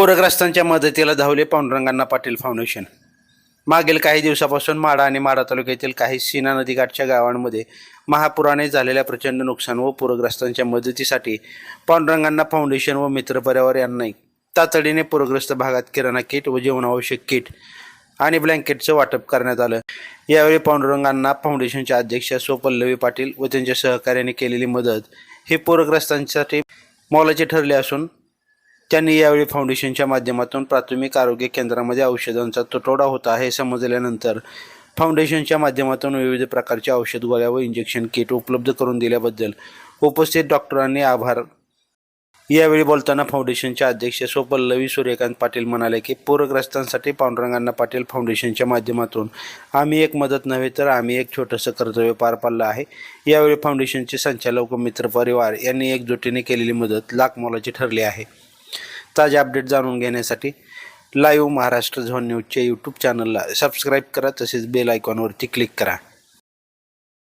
पूरग्रस्तांच्या मदतीला धावले पांडुरंगांना पाटील फाउंडेशन। मागील काही दिवसापासून माढा आणि माढा तालुक्यातील काही सीना नदीकाठच्या गावांमध्ये महापुराने झालेल्या प्रचंड नुकसान व पूरग्रस्तांच्या मदतीसाठी पांडुरंगांना फाउंडेशन व मित्र परिवार यांनी तातडीने पूरग्रस्त भागात किराणा किट व जीवनावश्यक किट आणि ब्लँकेटचं वाटप करण्यात आलं। यावेळी पांडुरंगांना फाउंडेशनच्या अध्यक्षा सौ पल्लवी पाटील व त्यांच्या सहकार्याने केलेली मदत ही पूरग्रस्तांसाठी मोलाची ठरली असून त्यांनी यावेळी फाउंडेशनच्या माध्यमातून प्राथमिक आरोग्य केंद्रामध्ये औषधांचा तुटवडा होता हे समजल्यानंतर फाउंडेशनच्या माध्यमातून विविध प्रकारच्या औषध गोळ्या व इंजेक्शन किट उपलब्ध करून दिल्याबद्दल उपस्थित डॉक्टरांनी आभार। यावेळी बोलताना फाउंडेशनच्या अध्यक्ष सौ पल्लवी सूर्यकांत पाटील म्हणाले की पूरग्रस्तांसाठी पांडुरंगांना पाटील फाउंडेशनच्या माध्यमातून आम्ही एक मदत नव्हे तर आम्ही एक छोटंसं कर्तव्य पार पाडलं आहे। यावेळी फाउंडेशनचे संचालक व मित्र परिवार यांनी एकजुटीने केलेली मदत लाख मोलाची ठरली आहे। ताजे अपडेट जाणून घेण्यासाठी लाईव्ह महाराष्ट्र झोन न्यूजच्या यूट्यूब चॅनलला सबस्क्राईब करा, तसेच बेल आयकॉनवरती क्लिक करा।